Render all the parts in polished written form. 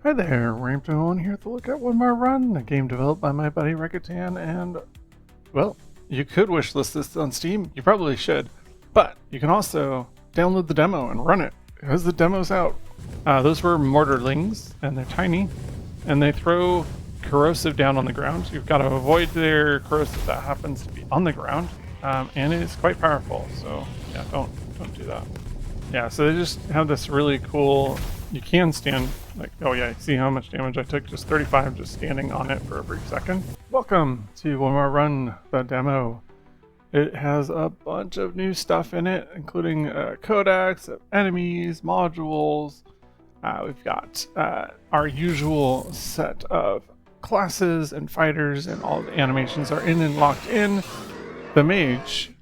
Hi there, Ramp21 here to look at One More Run, a game developed by my buddy Rekatan, and, well, you could wishlist this on Steam, you probably should, but you can also download the demo and run it, because the demo's out. Those were mortarlings, and they're tiny, and they throw corrosive down on the ground. You've got to avoid their corrosive that happens to be on the ground, and it's quite powerful, so yeah, don't do that. Yeah, so they just have this really cool, you can stand, like, oh yeah, see how much damage I took? Just 35 just standing on it for a brief second. Welcome to One More Run, the demo. It has a bunch of new stuff in it, including codex, enemies, modules. We've got our usual set of classes and fighters, and all the animations are in and locked in. The Mage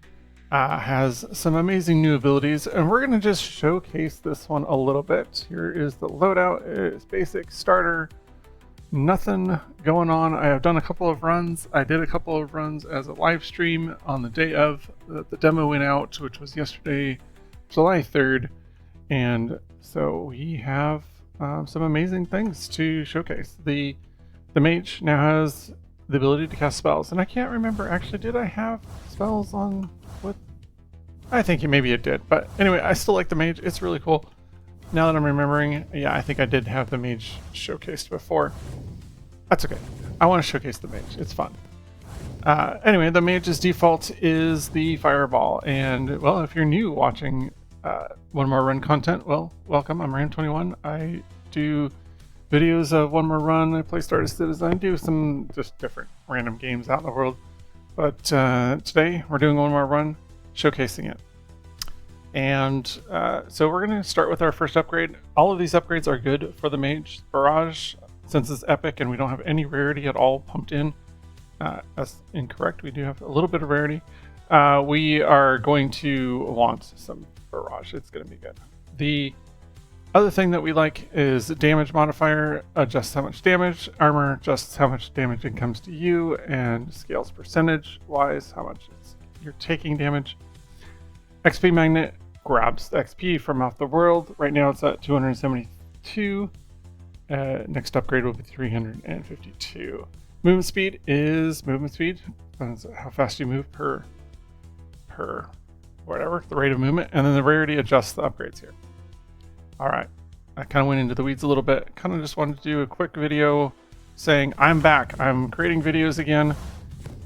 has some amazing new abilities, and we're going to just showcase this one a little bit. Here is the loadout. It's basic starter, nothing going on. I have done a couple of runs. I did a couple of runs as a live stream on the day of the demo went out, which was yesterday, July 3rd, and so we have some amazing things to showcase. The Mage now has the ability to cast spells, and I can't remember actually, did I have spells on with? I think maybe it did, but anyway, I still like the Mage. It's really cool. Now that I'm remembering, yeah, I think I did have the Mage showcased before. That's okay. I want to showcase the Mage. It's fun. Anyway, the Mage's default is the Fireball, and well, if you're new watching One More Run content, well, welcome. I'm Ram21. I do videos of One More Run. I play Star Citizen. I do some just different random games out in the world. But today we're doing One More Run, showcasing it. And so we're going to start with our first upgrade. All of these upgrades are good for the Mage. Barrage, since it's epic and we don't have any rarity at all pumped in. That's incorrect. We do have a little bit of rarity. We are going to want some Barrage. It's going to be good. The other thing that we like is damage modifier, adjusts how much damage, armor adjusts how much damage it comes to you, and scales percentage wise how much you're taking damage. XP magnet grabs the XP from off the world. Right now it's at 272. Next upgrade will be 352. Movement speed is movement speed. Depends on how fast you move per whatever, the rate of movement. And then the rarity adjusts the upgrades here. All right, I kind of went into the weeds a little bit. Kind of just wanted to do a quick video saying I'm back. I'm creating videos again.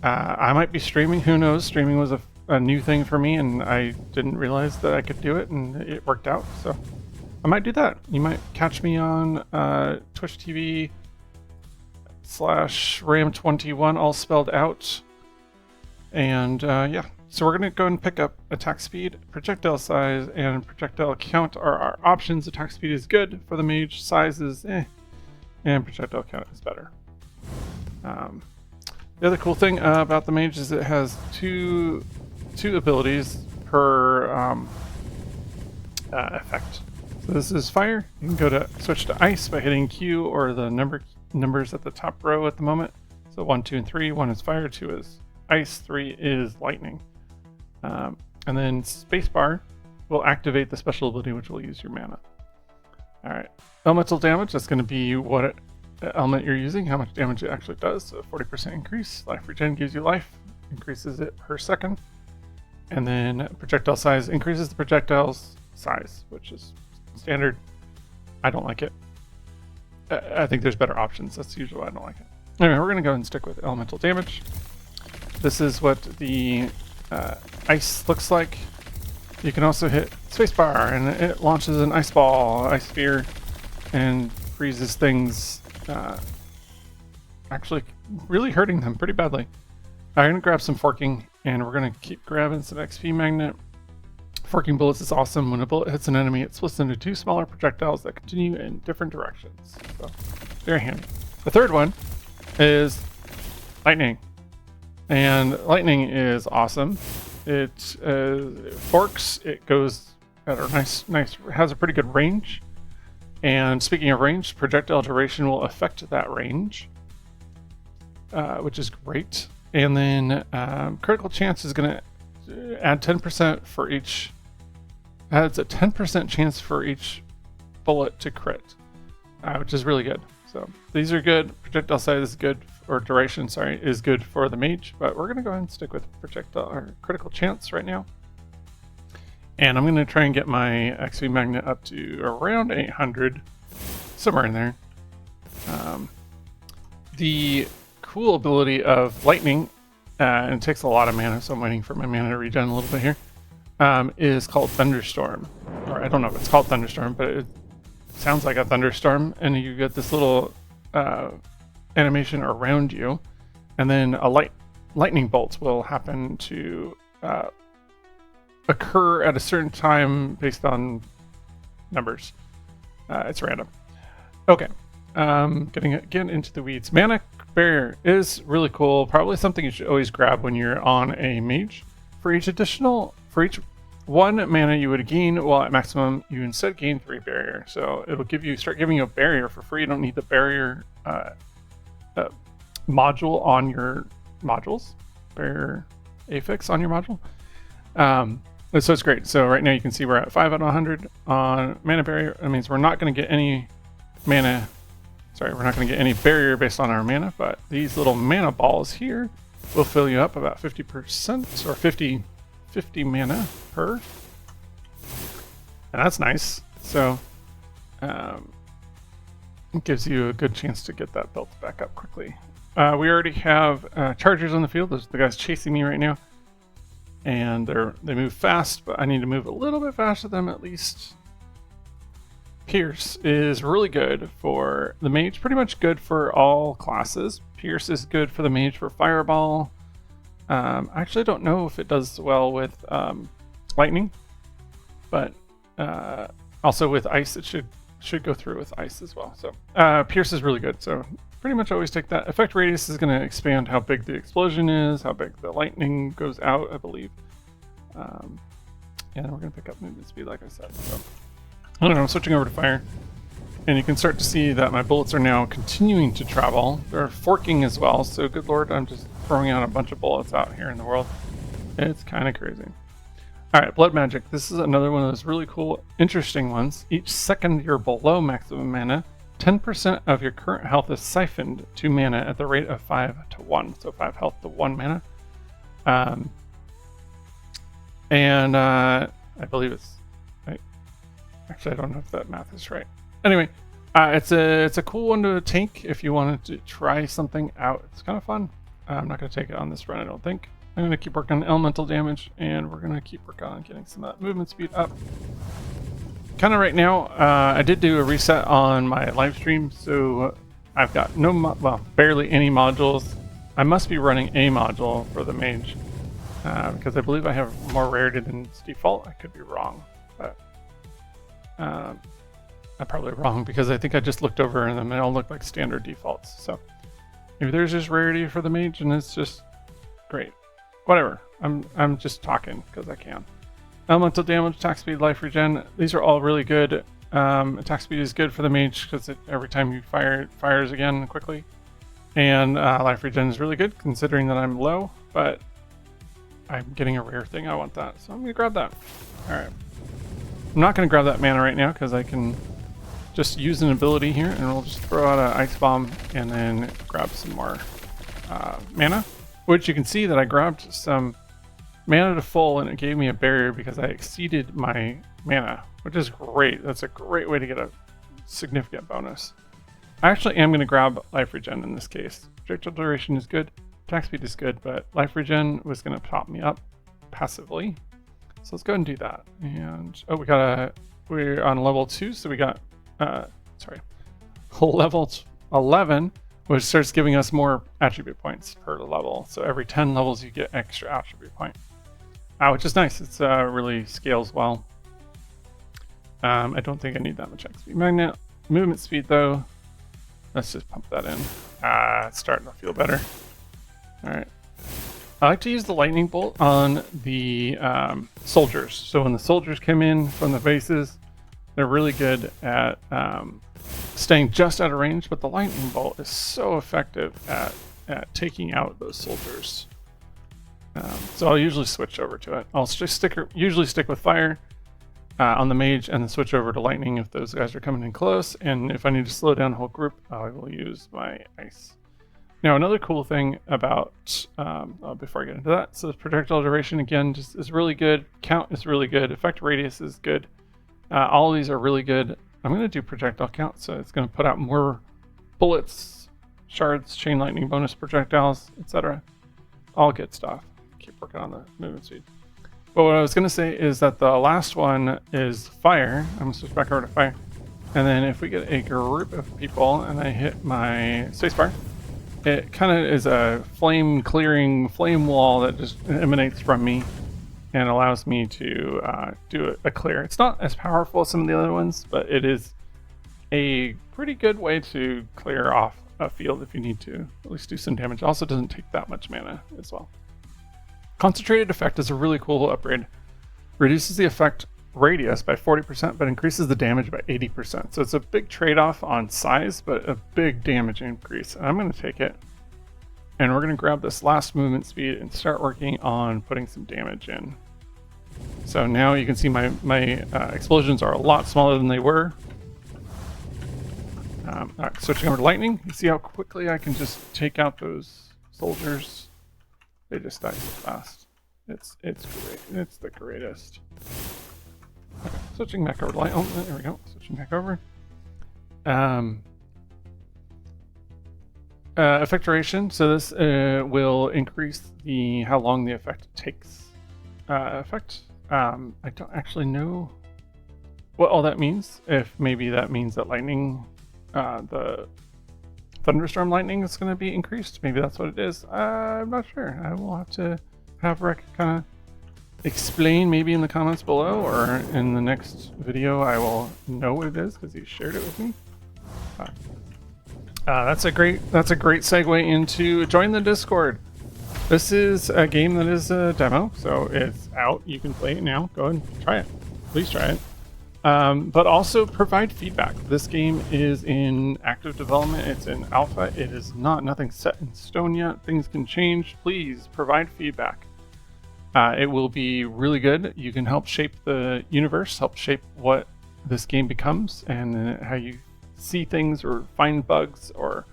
I might be streaming, who knows? Streaming was a new thing for me, and I didn't realize that I could do it, and it worked out. So I might do that. You might catch me on Twitch TV /Ram21, all spelled out. And yeah. So we're going to go and pick up attack speed, projectile size, and projectile count are our options. Attack speed is good for the Mage, size is and projectile count is better. The other cool thing about the Mage is it has two abilities per effect. So this is fire. You can go to switch to ice by hitting Q or the numbers at the top row at the moment. So 1, 2, and 3. 1 is fire, 2 is ice, 3 is lightning. And then spacebar will activate the special ability, which will use your mana. All right, elemental damage, that's going to be what element you're using, how much damage it actually does. So 40% increase. Life regen gives you life, increases it per second. And then projectile size increases the projectile's size, which is standard. I don't like it. I think there's better options. That's usually why I don't like it. Anyway, we're going to go and stick with elemental damage. This is what the ice looks like. You can also hit spacebar and it launches an ice ball, ice sphere, and freezes things, actually really hurting them pretty badly. I'm going to grab some forking, and we're going to keep grabbing some XP magnet. Forking bullets is awesome. When a bullet hits an enemy, it splits into 2 smaller projectiles that continue in different directions. So very handy. The third one is lightning. And lightning is awesome. It forks, it goes at a nice, has a pretty good range. And speaking of range, projectile duration will affect that range, which is great. And then critical chance is going to add 10% for each, adds a 10% chance for each bullet to crit. which is really good. So these are good. Projectile size is good, or duration, sorry, is good for the mage, but we're gonna go ahead and stick with projectile or critical chance right now. And I'm gonna try and get my XP magnet up to around 800, somewhere in there. The cool ability of lightning, and it takes a lot of mana, so I'm waiting for my mana to regen a little bit here, is called Thunderstorm. Or I don't know if it's called Thunderstorm, but it sounds like a thunderstorm, and you get this little animation around you, and then a lightning bolt will happen to occur at a certain time based on numbers. It's random. Okay, getting again into the weeds. Mana barrier is really cool. Probably something you should always grab when you're on a mage. For each one mana you would gain, while at maximum, you instead gain 3 barrier. So it'll start giving you a barrier for free. You don't need the barrier module on your modules, barrier affix on your module. So it's great. So right now you can see we're at 5 out of 100 on mana barrier. That means we're not going to get any mana. Sorry, we're not going to get any barrier based on our mana, but these little mana balls here will fill you up about 50% or 50 mana per. And that's nice. So it gives you a good chance to get that built back up quickly. We already have chargers on the field. There's the guys chasing me right now. And they move fast, but I need to move a little bit faster than them at least. Pierce is really good for the mage, pretty much good for all classes. Pierce is good for the mage for fireball. I actually don't know if it does well with lightning, but also with ice, it should go through with ice as well. So Pierce is really good. So pretty much always take that. Effect radius is going to expand how big the explosion is, how big the lightning goes out, I believe. And we're going to pick up movement speed, like I said. So I don't know, I'm switching over to fire. And you can start to see that my bullets are now continuing to travel. They're forking as well, so good lord, I'm just throwing out a bunch of bullets out here in the world. It's kind of crazy. Alright, blood magic. This is another one of those really cool, interesting ones. Each second you're below maximum mana, 10% of your current health is siphoned to mana at the rate of 5 to 1. So 5 health to 1 mana. I believe it's... Actually, I don't know if that math is right. Anyway, it's a cool one to take if you wanted to try something out. It's kind of fun. I'm not going to take it on this run, I don't think. I'm going to keep working on elemental damage, and we're going to keep working on getting some of that movement speed up. Kind of right now, I did do a reset on my live stream, so I've got barely any modules. I must be running a module for the mage, because I believe I have more rarity than its default. I could be wrong, but I'm probably wrong because I think I just looked over and they all look like standard defaults. So maybe there's just rarity for the mage and it's just great. Whatever. I'm just talking because I can. Elemental damage, attack speed, life regen. These are all really good. Attack speed is good for the mage because every time you fire, it fires again quickly. And life regen is really good considering that I'm low, but I'm getting a rare thing. I want that, so I'm gonna grab that. All right. I'm not going to grab that mana right now because I can just use an ability here and we'll just throw out an ice bomb and then grab some more mana, which you can see that I grabbed some mana to full and it gave me a barrier because I exceeded my mana, which is great. That's a great way to get a significant bonus. I actually am going to grab life regen in this case. Projectile duration is good, attack speed is good, but life regen was going to top me up passively. So let's go ahead and do that. And we're on level 2, so we got level 11, which starts giving us more attribute points per level. So every 10 levels you get extra attribute point, which is nice. It's really scales well. I don't think I need that much XP magnet. Movement speed though, let's just pump that in. It's starting to feel better. All right. I like to use the lightning bolt on the soldiers. So when the soldiers come in from the bases, they're really good at staying just out of range, but the lightning bolt is so effective at taking out those soldiers. So I'll usually switch over to it. I'll just usually stick with fire, on the Mage, and then switch over to Lightning if those guys are coming in close. And if I need to slow down a whole group, I will use my Ice. Now, another cool thing about, before I get into that, so the projectile duration, again, just is really good. Count is really good. Effect radius is good. All of these are really good. I'm going to do projectile count, so it's going to put out more bullets, shards, chain lightning, bonus projectiles, etc. All good stuff. Keep working on the movement speed. But what I was going to say is that the last one is fire. I'm going to switch back over to fire. And then if we get a group of people and I hit my spacebar, it kind of is a flame clearing flame wall that just emanates from me and allows me to do a clear. It's not as powerful as some of the other ones, but it is a pretty good way to clear off a field if you need to at least do some damage. It also doesn't take that much mana as well. Concentrated effect is a really cool upgrade. Reduces the effect radius by 40%, but increases the damage by 80%. So it's a big trade-off on size, but a big damage increase. And I'm going to take it, and we're going to grab this last movement speed and start working on putting some damage in. So now you can see my explosions are a lot smaller than they were. All right, switching over to lightning. You see how quickly I can just take out those soldiers. They just die so fast. It's great. It's the greatest. Okay, switching back over to light. Oh, there we go. Switching back over. Effect duration. So this will increase how long the effect takes. I don't actually know what all that means. If maybe that means that lightning, the thunderstorm lightning is going to be increased. Maybe that's what it is. I'm not sure. I will have to have Rick kind of explain maybe in the comments below, or in the next video I will know what it is because he shared it with me. That's a great segue into join the Discord. This is a game that is a demo, so it's out. You can play it now. Go ahead and try it. Please try it. But also provide feedback. This game is in active development. It's in alpha. It is nothing set in stone yet. Things can change. Please provide feedback. It will be really good. You can help shape the universe, help shape what this game becomes, and how you see things or find bugs or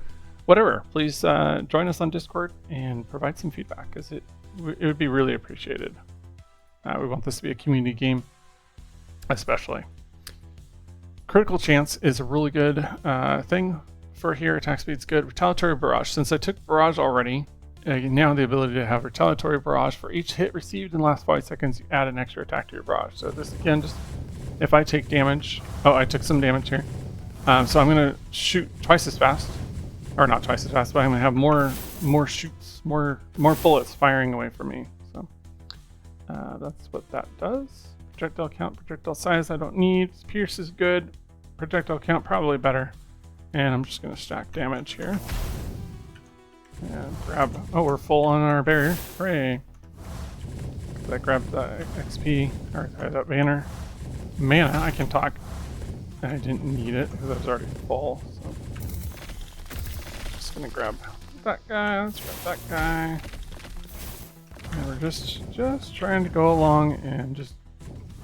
whatever. Please join us on Discord and provide some feedback, because it would be really appreciated. We want this to be a community game, especially. Critical chance is a really good thing for here. Attack speed's good. Retaliatory barrage. Since I took barrage already, you now have the ability to have retaliatory barrage. For each hit received in the last 5 seconds, you add an extra attack to your barrage. So this, again, just if I take damage. Oh, I took some damage here. So I'm going to shoot twice as fast. Or not twice as fast, but I'm going to have more shoots, more bullets firing away from me. So that's what that does. Projectile count, projectile size I don't need. Pierce is good. Projectile count probably better. And I'm just going to stack damage here. And grab... Oh, we're full on our barrier. Hooray. I grabbed the XP, or that banner. Mana, I can talk. I didn't need it because I was already full. So just going to grab that guy. Let's grab that guy. And we're just trying to go along and just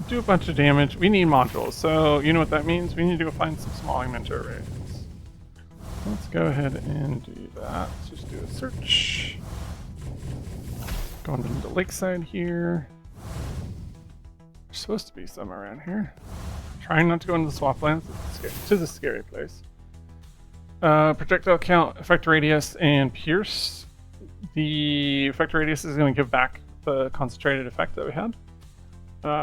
do a bunch of damage. We need modules, so you know what that means. We need to go find some small inventory rates. Let's go ahead and do that. Let's just do a search. Going into Lakeside here. There's supposed to be some around here. Trying not to go into the swamplands. It's a scary place. Projectile count, effect radius, and pierce. The effect radius is going to give back the concentrated effect that we had.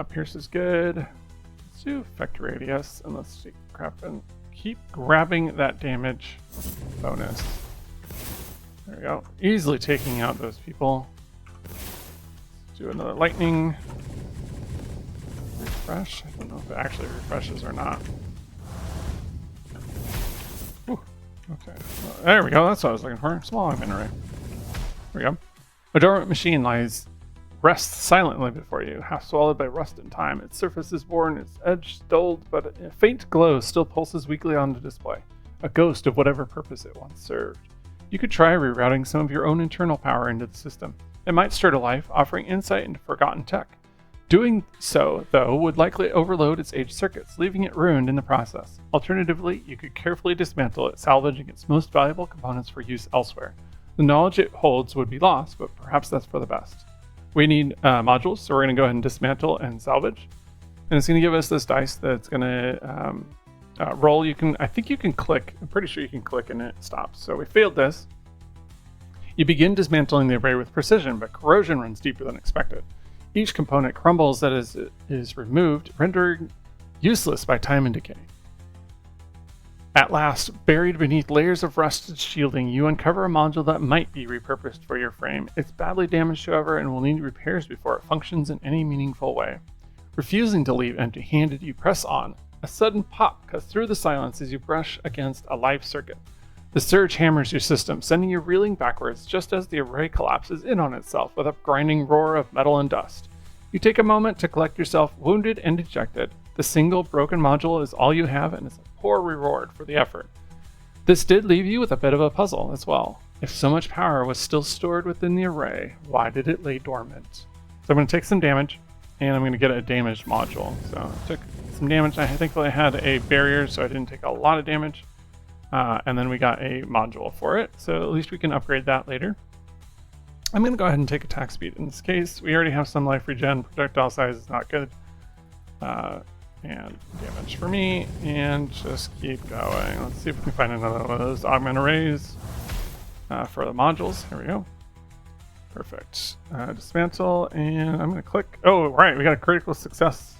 Pierce is good. Let's do effect radius, and let's keep grabbing that damage bonus. There we go. Easily taking out those people. Let's do another lightning. Refresh. I don't know if it actually refreshes or not. Ooh, okay. Well, there we go. That's what I was looking for. Small inventory. There we go. A dormant machine rests silently before you, half swallowed by rust and time. Its surface is worn, its edge dulled, but a faint glow still pulses weakly on the display, a ghost of whatever purpose it once served. You could try rerouting some of your own internal power into the system. It might stir to life, offering insight into forgotten tech. Doing so, though, would likely overload its aged circuits, leaving it ruined in the process. Alternatively, you could carefully dismantle it, salvaging its most valuable components for use elsewhere. The knowledge it holds would be lost, but perhaps that's for the best. We need modules, so we're going to go ahead and dismantle and salvage. And it's going to give us this dice that's going to roll. I think you can click. I'm pretty sure you can click and it stops. So we failed this. You begin dismantling the array with precision, but corrosion runs deeper than expected. Each component crumbles that is removed, rendering useless by time and decay. At last, buried beneath layers of rusted shielding, you uncover a module that might be repurposed for your frame. It's badly damaged, however, and will need repairs before it functions in any meaningful way. Refusing to leave empty-handed, you press on. A sudden pop cuts through the silence as you brush against a live circuit. The surge hammers your system, sending you reeling backwards just as the array collapses in on itself with a grinding roar of metal and dust. You take a moment to collect yourself, wounded and dejected. The single broken module is all you have, and it's a poor reward for the effort. This did leave you with a bit of a puzzle as well. If so much power was still stored within the array, why did it lay dormant? So I'm going to take some damage, and I'm going to get a damaged module. So I took some damage. I thankfully had a barrier, so I didn't take a lot of damage. And then we got a module for it, so at least we can upgrade that later. I'm going to go ahead and take attack speed. In this case, we already have some life regen. Projectile size is not good. And damage for me, and just keep going. Let's see if we can find another one of those augment arrays for the modules. Here we go. Perfect. Dismantle, and I'm going to click. Oh, right, we got a critical success.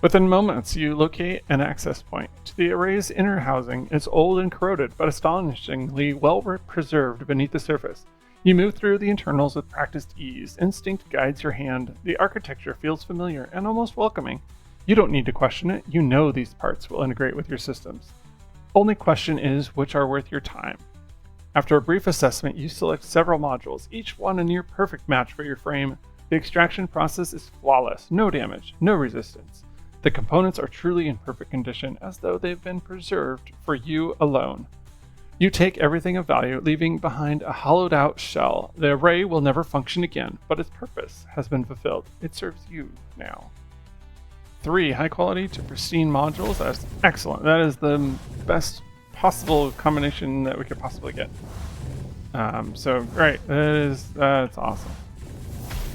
Within moments, you locate an access point to the array's inner housing. It's old and corroded, but astonishingly well preserved beneath the surface. You move through the internals with practiced ease. Instinct guides your hand. The architecture feels familiar and almost welcoming. You don't need to question it. You know these parts will integrate with your systems. Only question is which are worth your time. After a brief assessment, you select several modules, each one a near perfect match for your frame. The extraction process is flawless. No damage, no resistance. The components are truly in perfect condition, as though they've been preserved for you alone. You take everything of value, leaving behind a hollowed out shell. The array will never function again, but its purpose has been fulfilled. It serves you now. 3 high quality to pristine modules. That's excellent. That is the best possible combination that we could possibly get. So great. That's awesome.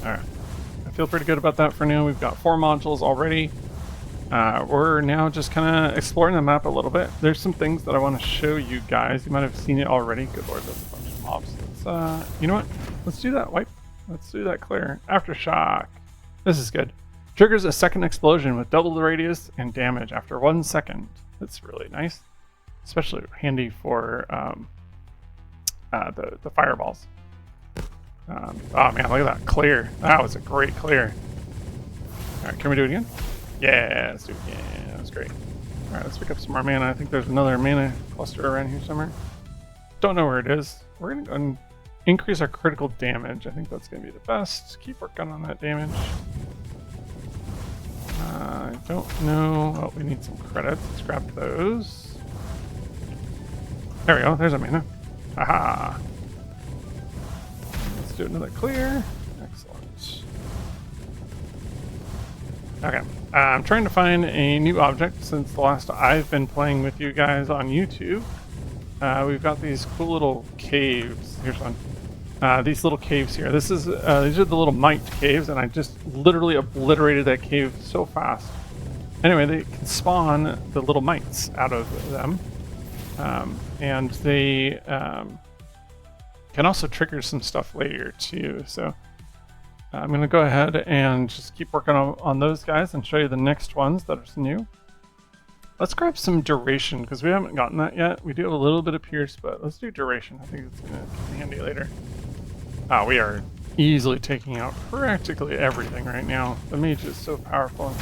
All right. I feel pretty good about that for now. We've got 4 modules already. We're now just kind of exploring the map a little bit. There's some things that I want to show you guys. You might have seen it already. Good lord, that's a bunch of mobs. Let's, you know what? Let's do that wipe. Let's do that clear. Aftershock. This is good. Triggers a second explosion with double the radius and damage after 1 second. That's really nice. Especially handy for the fireballs. Oh man, look at that clear. That was a great clear. Alright, can we do it again? Yeah, let's do it again. That was great. Alright, let's pick up some more mana. I think there's another mana cluster around here somewhere. Don't know where it is. We're going to go and increase our critical damage. I think that's going to be the best. Keep working on that damage. I don't know. Oh, we need some credits. Let's grab those. There we go. There's a mana. Aha! Let's do another clear. Excellent. Okay. I'm trying to find a new object since the last I've been playing with you guys on YouTube. We've got these cool little caves. Here's one. These little caves here. These are the little mite caves, and I just literally obliterated that cave so fast. Anyway, they can spawn the little mites out of them, and they can also trigger some stuff later too. So I'm going to go ahead and just keep working on those guys and show you the next ones that are new. Let's grab some duration, because we haven't gotten that yet. We do have a little bit of pierce, but let's do duration. I think it's going to come in handy later. We are easily taking out practically everything right now. The mage is so powerful.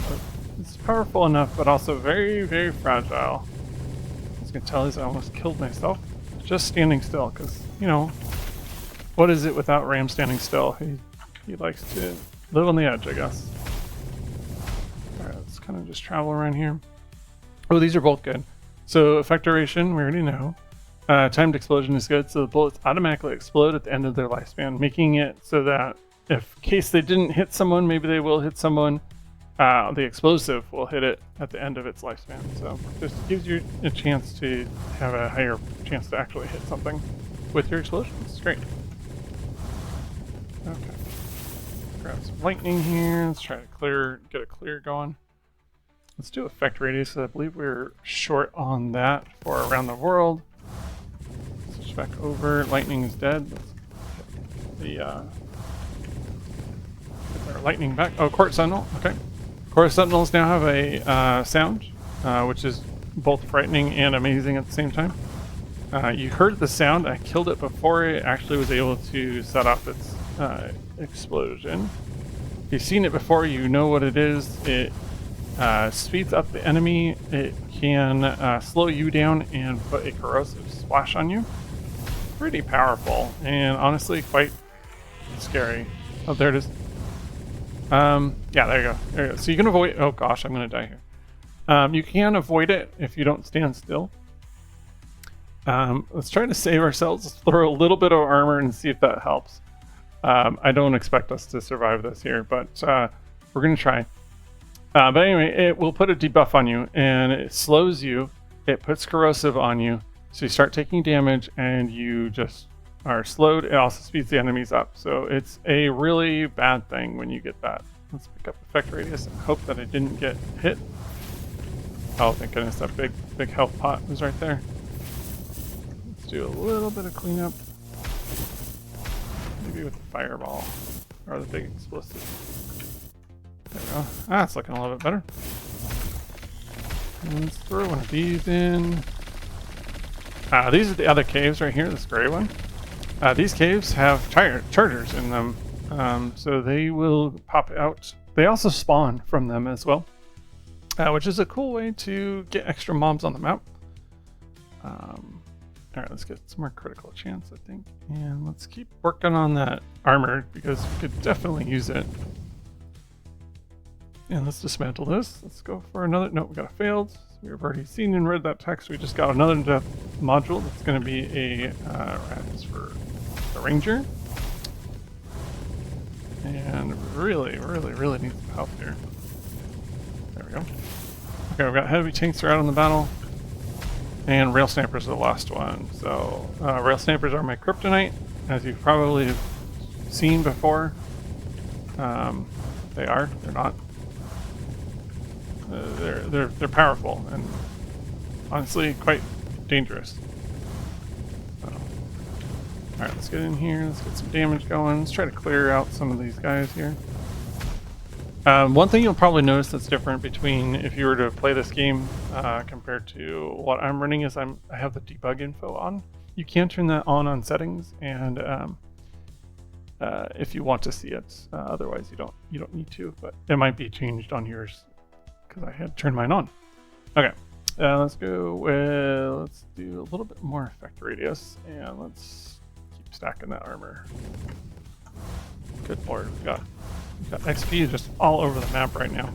It's powerful enough, but also very, very fragile. As you can tell, I almost killed myself just standing still, because, you know, what is it without Ram standing still? He likes to live on the edge, I guess. Alright, let's kind of just travel around here. Oh, these are both good. So effect duration, we already know. Timed explosion is good, so the bullets automatically explode at the end of their lifespan, making it so that in case they didn't hit someone, maybe they will hit someone. The explosive will hit it at the end of its lifespan. So just gives you a chance to have a higher chance to actually hit something with your explosions. It's great. Okay. Grab some lightning here. Let's try to get a clear going. Let's do effect radius. I believe we're short on that for around the world. Switch back over. Lightning is dead. Let's get our lightning back. Oh, Court Sentinel. Okay. Court Sentinels now have a sound, which is both frightening and amazing at the same time. You heard the sound. I killed it before it actually was able to set off its explosion. If you've seen it before, you know what it is. It speeds up the enemy. It can slow you down and put a corrosive splash on you. Pretty powerful and honestly quite scary. Oh, there it is. Yeah, there you go. There you go. So you can avoid. Oh gosh, I'm gonna die here. You can avoid it if you don't stand still. Let's try to save ourselves. Let's throw a little bit of armor and see if that helps. I don't expect us to survive this here, but we're gonna try. But anyway, it will put a debuff on you, and it slows you. It puts corrosive on you, so you start taking damage, and you just are slowed. It also speeds the enemies up, so it's a really bad thing when you get that. Let's pick up effect radius and hope that I didn't get hit. Oh, thank goodness, that big health pot was right there. Let's do a little bit of cleanup. Maybe with the fireball or the big explosive. There we go. Ah, it's looking a little bit better. And let's throw one of these in. These are the other caves right here, this gray one. These caves have chargers in them, so they will pop out. They also spawn from them as well, which is a cool way to get extra mobs on the map. Alright, let's get some more critical chance, I think. And let's keep working on that armor, because we could definitely use it. And let's dismantle this. Let's go for another. No, we got a failed. We've already seen and read that text. We just got another death module that's going to be a rise for the ranger. And really need some help here. There we go. Okay, we've got heavy tanks are out on the battle. And rail snappers are the last one. So rail snappers are my kryptonite, as you've probably seen before. They are. They're not. They're powerful and honestly quite dangerous. So, all right, let's get in here. Let's get some damage going. Let's try to clear out some of these guys here. One thing you'll probably notice that's different between if you were to play this game compared to what I'm running is I have the debug info on. You can turn that on settings, and if you want to see it. Otherwise, you don't need to. But it might be changed on yours because I had turned mine on. Okay, let's go with, let's do a little bit more effect radius, and let's keep stacking that armor. Good lord, we've got XP just all over the map right now.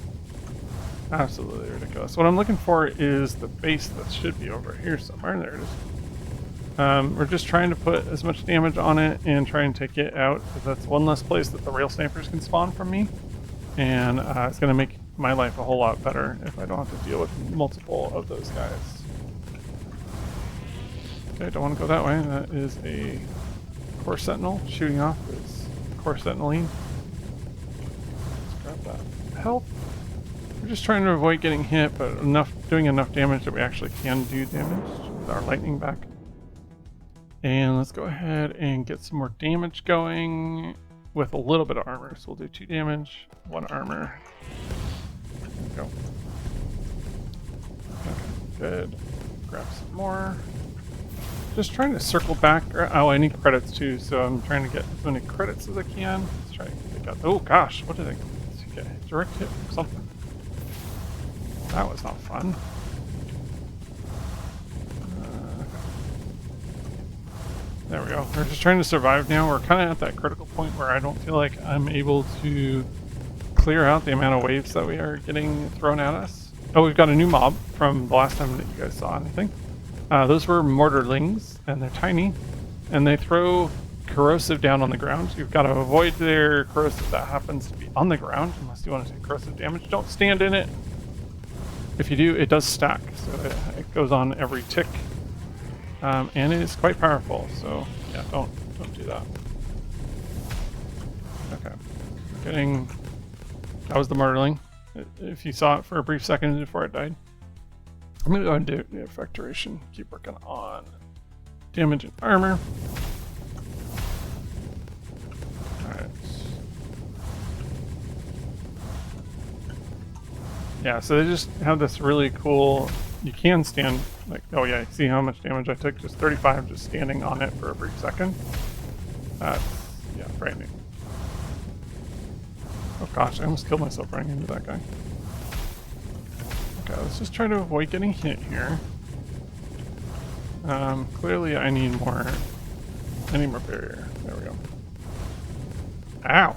Absolutely ridiculous. What I'm looking for is the base that should be over here somewhere. There it is. We're just trying to put as much damage on it and try and take it out, because that's one less place that the rail snipers can spawn from me. And it's going to make my life a whole lot better if I don't have to deal with multiple of those guys. Okay, don't want to go that way. That is a core sentinel shooting off his core sentineline. Let's grab that health. We're just trying to avoid getting hit, but doing enough damage that we actually can do damage with our lightning back. And let's go ahead and get some more damage going with a little bit of armor. So we'll do 2 damage, 1 armor. There we go. Okay, good. Grab some more. Just trying to circle back. Oh, I need credits too, so I'm trying to get as many credits as I can. Let's try to pick up. Oh gosh, what did I get? A direct hit or something? That was not fun. There we go. We're just trying to survive now. We're kind of at that critical point where I don't feel like I'm able to clear out the amount of waves that we are getting thrown at us. Oh, we've got a new mob from the last time that you guys saw anything. Those were mortarlings, and they're tiny, and they throw corrosive down on the ground. So you've got to avoid their corrosive that happens to be on the ground, unless you want to take corrosive damage. Don't stand in it. If you do, it does stack, so it goes on every tick, and it is quite powerful. So yeah, don't do that. Okay, that was the marteling. If you saw it for a brief second before it died. I'm gonna go ahead and do the effect duration. Keep working on damage and armor. Alright. Yeah, so they just have this really cool, you can stand, like, oh yeah, see how much damage I took? Just 35 just standing on it for a brief second. Yeah, frightening. Oh gosh, I almost killed myself running into that guy. Okay, let's just try to avoid getting hit here. Clearly I need more barrier. There we go. Ow!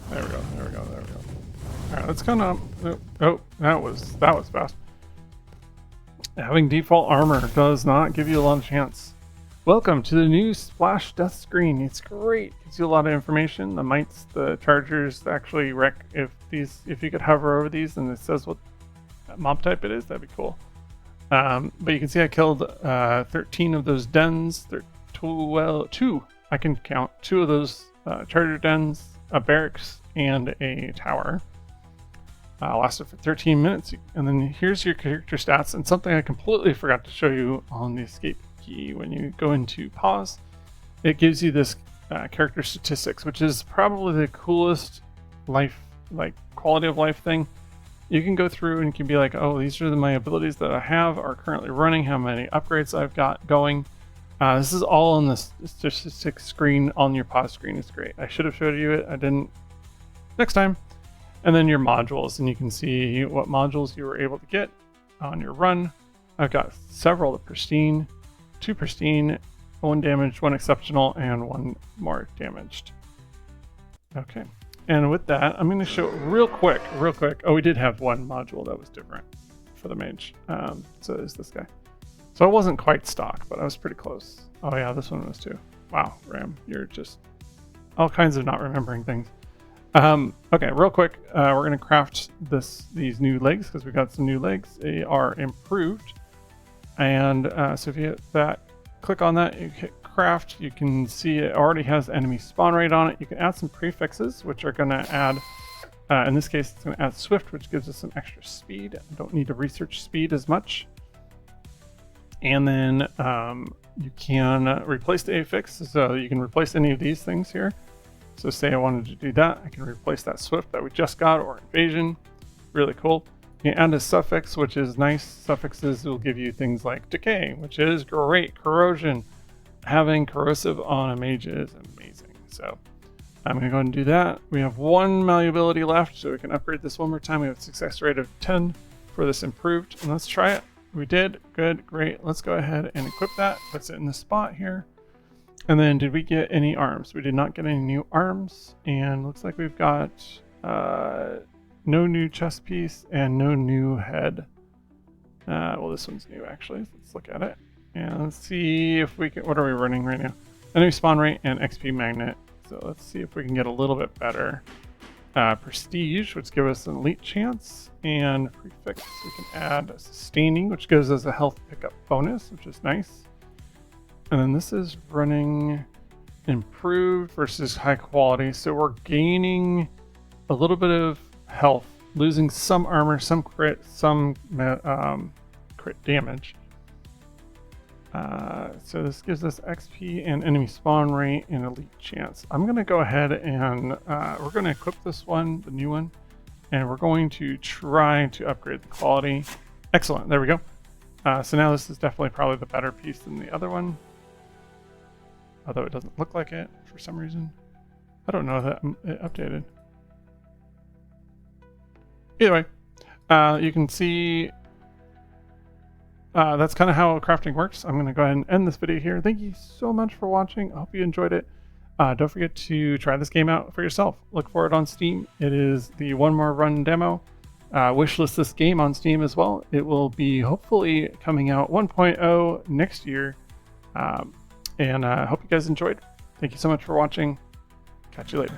There we go. Alright, let's kind of... Oh, that was fast. Having default armor does not give you a lot of chance. Welcome to the new splash death screen. It's great. Gives you a lot of information. The mites, the chargers actually wreck if you could hover over these and it says what mob type it is, that'd be cool. But you can see I killed 13 of those dens. Two. I can count 2 of those charger dens, a barracks, and a tower. Lasted for 13 minutes. And then here's your character stats, and something I completely forgot to show you on the escape key. When you go into pause, it gives you this character statistics, which is probably the coolest quality of life thing. You can go through and you can be like, oh, these are my abilities that I have are currently running, how many upgrades I've got going. This is all on the statistics screen on your pause screen. It's great. I should have showed you it. I didn't. Next time. And then your modules, and you can see what modules you were able to get on your run. I've got several: the pristine, 2 pristine, 1 damaged, 1 exceptional, and 1 more damaged. Okay, and with that, I'm going to show real quick. Oh, we did have 1 module that was different for the mage. So there's this guy. So I wasn't quite stock, but I was pretty close. Oh yeah, this one was too. Wow, Ram, you're just all kinds of not remembering things. Okay, real quick, we're going to craft these new legs because we got some new legs. They are improved. And so if you hit that, click on that, you hit craft, you can see it already has enemy spawn rate on it. You can add some prefixes, which are going to add, in this case, it's going to add swift, which gives us some extra speed. I don't need to research speed as much. And then you can replace the affix, so you can replace any of these things here. So say I wanted to do that, I can replace that swift that we just got, or invasion. Really cool. You can add a suffix, which is nice. Suffixes will give you things like decay, which is great. Corrosion. Having corrosive on a mage is amazing. So I'm going to go ahead and do that. We have 1 malleability left, so we can upgrade this one more time. We have a success rate of 10 for this improved. And let's try it. We did. Good. Great. Let's go ahead and equip that. Puts it in the spot here. And then did we get any arms? We did not get any new arms. And looks like we've got no new chest piece and no new head. Well, this one's new actually. Let's look at it. And let's see if we can, what are we running right now? Enemy spawn rate and XP magnet. So let's see if we can get a little bit better. Prestige, which gives us an elite chance. And prefix, we can add a sustaining, which gives us a health pickup bonus, which is nice. And then this is running improved versus high quality. So we're gaining a little bit of health, losing some armor, some crit, some crit damage. So this gives us XP and enemy spawn rate and elite chance. I'm going to go ahead and we're going to equip this one, the new one, and we're going to try to upgrade the quality. Excellent. There we go. So now this is definitely probably the better piece than the other one. Although it doesn't look like it for some reason. I don't know that it updated. Either way, you can see that's kind of how crafting works. I'm going to go ahead and end this video here. Thank you so much for watching. I hope you enjoyed it. Don't forget to try this game out for yourself. Look for it on Steam. It is the One More Run demo. wishlist this game on Steam as well. It will be hopefully coming out 1.0 next year. And I hope you guys enjoyed. Thank you so much for watching. Catch you later.